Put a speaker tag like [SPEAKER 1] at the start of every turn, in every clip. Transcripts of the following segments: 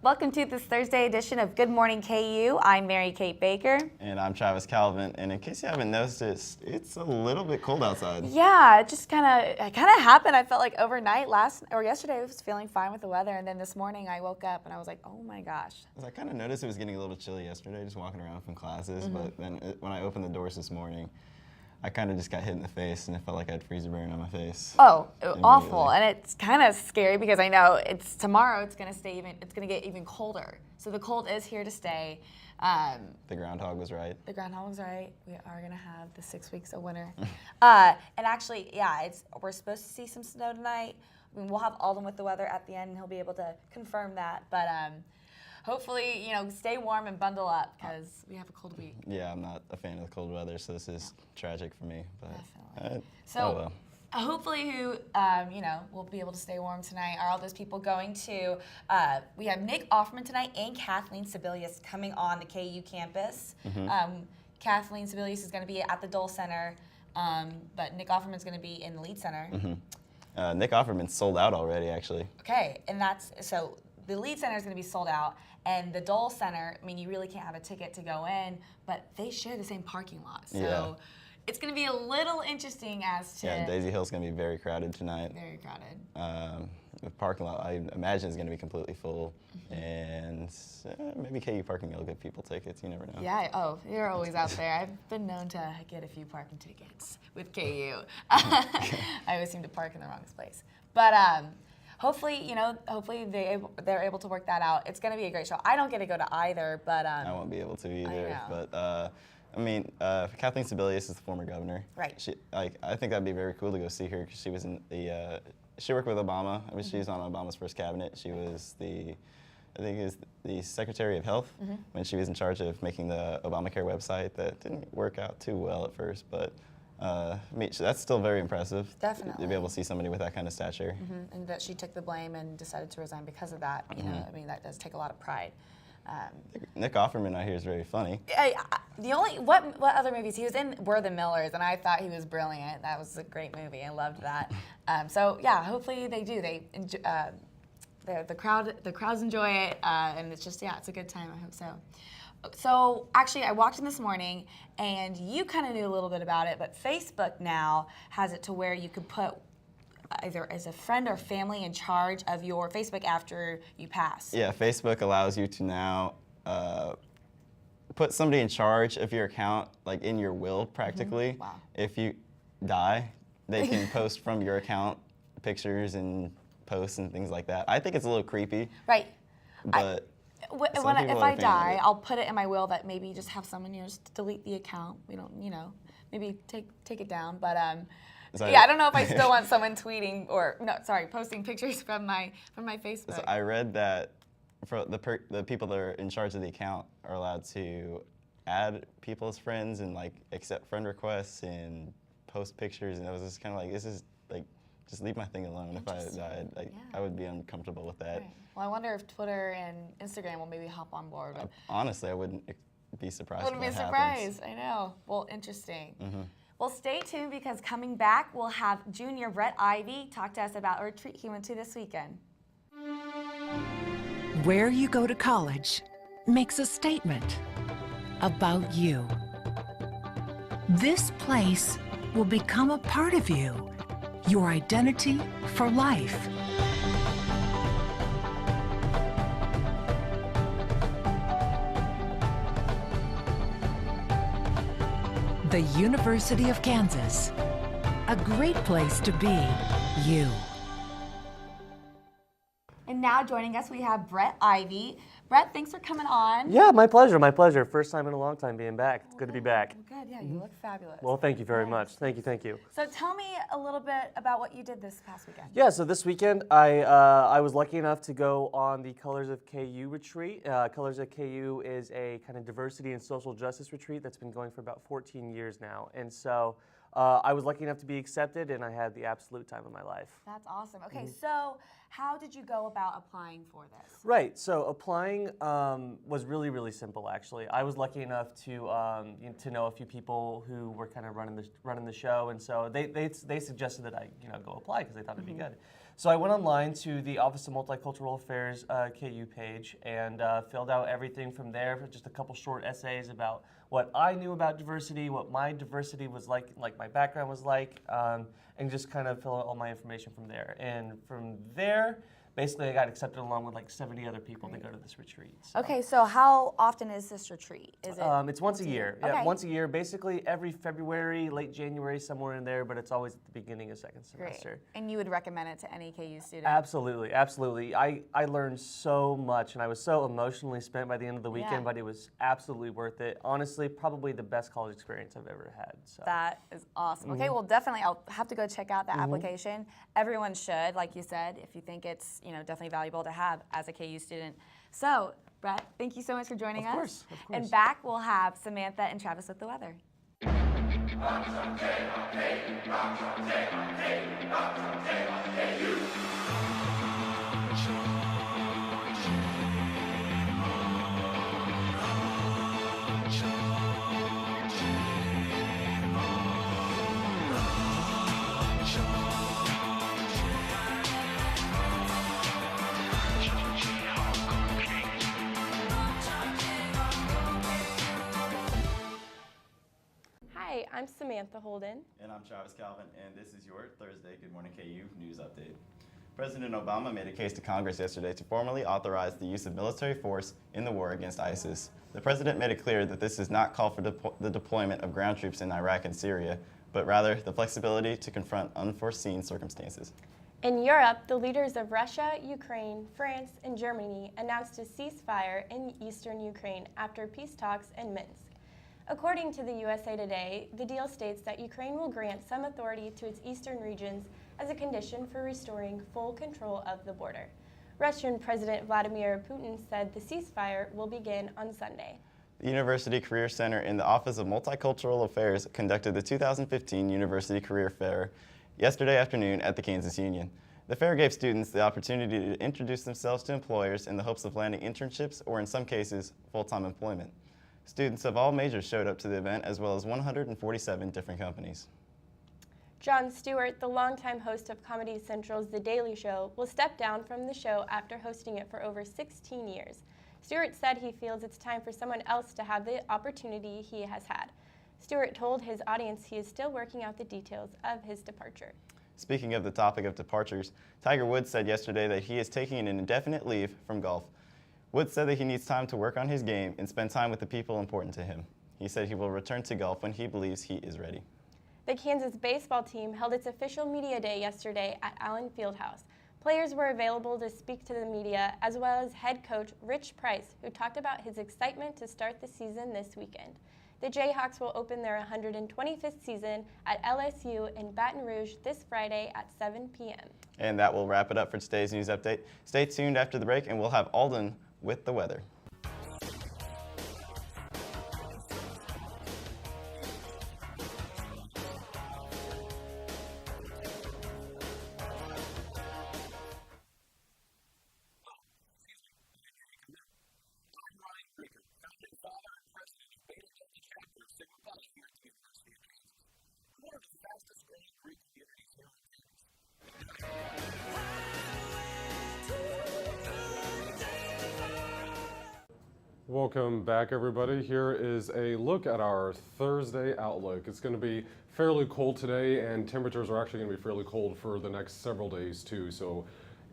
[SPEAKER 1] Welcome to this Thursday edition of Good Morning KU. I'm Mary Kate Baker.
[SPEAKER 2] And I'm Travis Calvin. And in case you haven't noticed, it's a little bit cold outside.
[SPEAKER 1] Yeah, it just kind of happened. I felt like overnight yesterday I was feeling fine with the weather, and then this morning I woke up and I was like, oh my gosh.
[SPEAKER 2] I kind of noticed it was getting a little chilly yesterday, just walking around from classes. But then when I opened the doors this morning, I kind of just got hit in the face, and it felt like I had freezer burn on my face.
[SPEAKER 1] Oh, awful! And it's kind of scary because I know it's tomorrow. It's gonna get even colder. So the cold is here to stay.
[SPEAKER 2] The groundhog was right.
[SPEAKER 1] The groundhog was right. We are gonna have the 6 weeks of winter. And actually, yeah, we're supposed to see some snow tonight. I mean, we'll have Alden with the weather at the end, and he'll be able to confirm that. But hopefully, stay warm and bundle up because we have a cold week.
[SPEAKER 2] Yeah, I'm not a fan of the cold weather, so this is tragic for me. But
[SPEAKER 1] definitely.
[SPEAKER 2] well.
[SPEAKER 1] Hopefully who, will be able to stay warm tonight are all those people going to, we have Nick Offerman tonight and Kathleen Sebelius coming on the KU campus. Kathleen Sebelius is going to be at the Dole Center, but Nick Offerman is going to be in the Lead Center.
[SPEAKER 2] Nick Offerman sold out already, actually.
[SPEAKER 1] Okay, and so the Lead Center is going to be sold out, and the Dole Center, I mean, you really can't have a ticket to go in, but they share the same parking lot. So it's going to be a little interesting as to...
[SPEAKER 2] Yeah, Daisy Hill's going to be very crowded tonight.
[SPEAKER 1] Very crowded.
[SPEAKER 2] The parking lot, I imagine, is going to be completely full. And maybe KU parking will give people tickets. You never know.
[SPEAKER 1] Yeah, you're always out there. I've been known to get a few parking tickets with KU. I always seem to park in the wrong place. But hopefully, they're able to work that out. It's going to be a great show. I don't get to go to either, but...
[SPEAKER 2] I won't be able to either. But... Kathleen Sebelius is the former governor.
[SPEAKER 1] Right.
[SPEAKER 2] I think that'd be very cool to go see her because she was in she worked with Obama. I mean, she was on Obama's first cabinet. She was the Secretary of Health when she was in charge of making the Obamacare website. That didn't work out too well at first, but that's still very impressive.
[SPEAKER 1] Definitely.
[SPEAKER 2] To be able to see somebody with that kind of stature.
[SPEAKER 1] And that she took the blame and decided to resign because of that. That does take a lot of pride.
[SPEAKER 2] Nick Offerman, I hear, is very funny.
[SPEAKER 1] What other movies? He was in We're the Millers, and I thought he was brilliant. That was a great movie. I loved that. Hopefully they do. The crowds enjoy it, and it's just it's a good time. I hope so. So actually, I walked in this morning, and you kind of knew a little bit about it, but Facebook now has it to where you could put either as a friend or family in charge of your Facebook after you pass.
[SPEAKER 2] Yeah, Facebook allows you to now put somebody in charge of your account, like in your will, practically.
[SPEAKER 1] Wow.
[SPEAKER 2] If you die, they can post from your account pictures and posts and things like that. I think it's a little creepy.
[SPEAKER 1] Right.
[SPEAKER 2] But
[SPEAKER 1] if I die, I'll put it in my will that maybe just have someone just delete the account. We don't, maybe take it down, but. I don't know if I still want someone tweeting posting pictures from my Facebook.
[SPEAKER 2] So I read that for the people that are in charge of the account are allowed to add people as friends and accept friend requests and post pictures, and I was just kind of like, this is just leave my thing alone. If I died, I would be uncomfortable with that.
[SPEAKER 1] Right. Well, I wonder if Twitter and Instagram will maybe hop on board.
[SPEAKER 2] Honestly, I wouldn't be surprised.
[SPEAKER 1] Wouldn't be surprised. I know. Well, interesting. Well, stay tuned because coming back, we'll have Junior Bret Ivy talk to us about a retreat he went to this weekend.
[SPEAKER 3] Where you go to college makes a statement about you. This place will become a part of you, your identity for life. The University of Kansas, a great place to be you.
[SPEAKER 1] And now joining us, we have Bret Ivy. Bret, thanks for coming on.
[SPEAKER 4] Yeah, my pleasure. First time in a long time being back. It's good to be back.
[SPEAKER 1] Well, good, yeah, you look fabulous.
[SPEAKER 4] Well, thank you very much. Thank you.
[SPEAKER 1] So tell me a little bit about what you did this past weekend.
[SPEAKER 4] Yeah, so this weekend I was lucky enough to go on the Colors of KU retreat. Colors of KU is a kind of diversity and social justice retreat that's been going for about 14 years now. And so I was lucky enough to be accepted, and I had the absolute time of my life.
[SPEAKER 1] That's awesome. Okay, so how did you go about applying for this?
[SPEAKER 4] Right, so applying was really, really simple, actually. I was lucky enough to know a few people who were kind of running the show, and so they suggested that I go apply because they thought it'd be good. So I went online to the Office of Multicultural Affairs KU page and filled out everything from there for just a couple short essays about what I knew about diversity, what my diversity was like my background was like, and just kind of fill out all my information from there. And from there, basically I got accepted along with like 70 other people to go to this retreat. So.
[SPEAKER 1] Okay, so how often is this retreat? Is it?
[SPEAKER 4] It's once a year.
[SPEAKER 1] Okay.
[SPEAKER 4] Yeah, once a year, basically every February, late January, somewhere in there, but it's always at the beginning of second semester.
[SPEAKER 1] Great. And you would recommend it to any KU student?
[SPEAKER 4] Absolutely, absolutely. I learned so much, and I was so emotionally spent by the end of the weekend,
[SPEAKER 1] Yeah.
[SPEAKER 4] but it was absolutely worth it. Honestly, probably the best college experience I've ever had. So.
[SPEAKER 1] That is awesome. Okay, well, definitely, I'll have to go check out the application. Everyone should, like you said, if you think it's definitely valuable to have as a KU student. So, Bret, thank you so much for joining us.
[SPEAKER 4] Of course.
[SPEAKER 1] And back, we'll have Samantha and Travis with the weather.
[SPEAKER 5] Hi, I'm Samantha Holden.
[SPEAKER 2] And I'm Travis Calvin, and this is your Thursday Good Morning KU News Update. President Obama made a case to Congress yesterday to formally authorize the use of military force in the war against ISIS. The president made it clear that this does not call for the deployment of ground troops in Iraq and Syria, but rather the flexibility to confront unforeseen circumstances.
[SPEAKER 5] In Europe, the leaders of Russia, Ukraine, France, and Germany announced a ceasefire in eastern Ukraine after peace talks in Minsk. According to the USA Today, the deal states that Ukraine will grant some authority to its eastern regions as a condition for restoring full control of the border. Russian President Vladimir Putin said the ceasefire will begin on Sunday.
[SPEAKER 2] The University Career Center in the Office of Multicultural Affairs conducted the 2015 University Career Fair yesterday afternoon at the Kansas Union. The fair gave students the opportunity to introduce themselves to employers in the hopes of landing internships or, in some cases, full-time employment. Students of all majors showed up to the event, as well as 147 different companies.
[SPEAKER 5] Jon Stewart, the longtime host of Comedy Central's The Daily Show, will step down from the show after hosting it for over 16 years. Stewart said he feels it's time for someone else to have the opportunity he has had. Stewart told his audience he is still working out the details of his departure.
[SPEAKER 2] Speaking of the topic of departures, Tiger Woods said yesterday that he is taking an indefinite leave from golf. Woods said that he needs time to work on his game and spend time with the people important to him. He said he will return to golf when he believes he is ready.
[SPEAKER 5] The Kansas baseball team held its official media day yesterday at Allen Fieldhouse. Players were available to speak to the media, as well as head coach Rich Price, who talked about his excitement to start the season this weekend. The Jayhawks will open their 125th season at LSU in Baton Rouge this Friday at 7 p.m.
[SPEAKER 2] And that will wrap it up for today's news update. Stay tuned after the break, and we'll have Alden with the weather.
[SPEAKER 6] Welcome back, everybody. Here is a look at our Thursday outlook. It's going to be fairly cold today, and temperatures are actually going to be fairly cold for the next several days too. So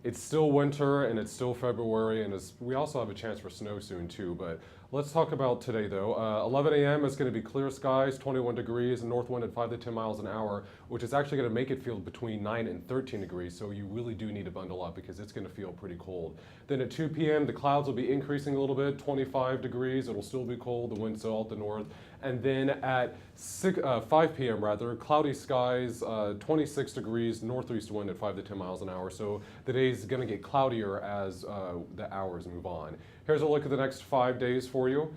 [SPEAKER 6] it's still winter and it's still February, and we also have a chance for snow soon too. But let's talk about today though. 11 a.m. is going to be clear skies, 21 degrees, and north wind at 5 to 10 miles an hour, which is actually going to make it feel between 9 and 13 degrees. So you really do need to bundle up because it's going to feel pretty cold. Then at 2 p.m. the clouds will be increasing a little bit, 25 degrees. It'll still be cold. The wind's still out the north. And then at 5 p.m. rather, cloudy skies, 26 degrees, northeast wind at 5 to 10 miles an hour. So the day's going to get cloudier as the hours move on. Here's a look at the next 5 days for you.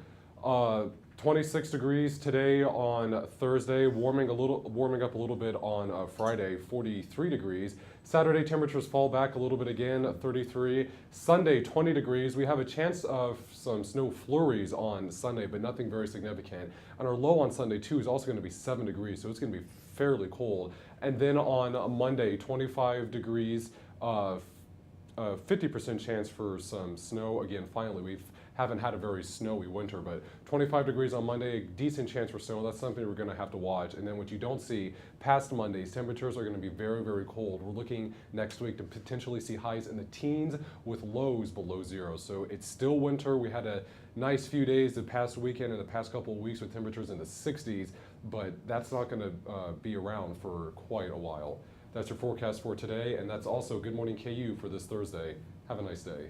[SPEAKER 6] 26 degrees today on Thursday, warming up a little bit on Friday, 43 degrees. Saturday temperatures fall back a little bit again, 33. Sunday, 20 degrees. We have a chance of some snow flurries on Sunday, but nothing very significant. And our low on Sunday too is also going to be 7 degrees, so it's going to be fairly cold. And then on Monday, 25 degrees. 50% chance for some snow. Again, finally, we haven't had a very snowy winter, but 25 degrees on Monday, a decent chance for snow. That's something we're going to have to watch. And then what you don't see past Mondays, temperatures are going to be very, very cold. We're looking next week to potentially see highs in the teens with lows below zero. So it's still winter. We had a nice few days the past weekend and the past couple of weeks with temperatures in the 60s, but that's not going to be around for quite a while. That's your forecast for today, and that's also Good Morning KU for this Thursday. Have a nice day.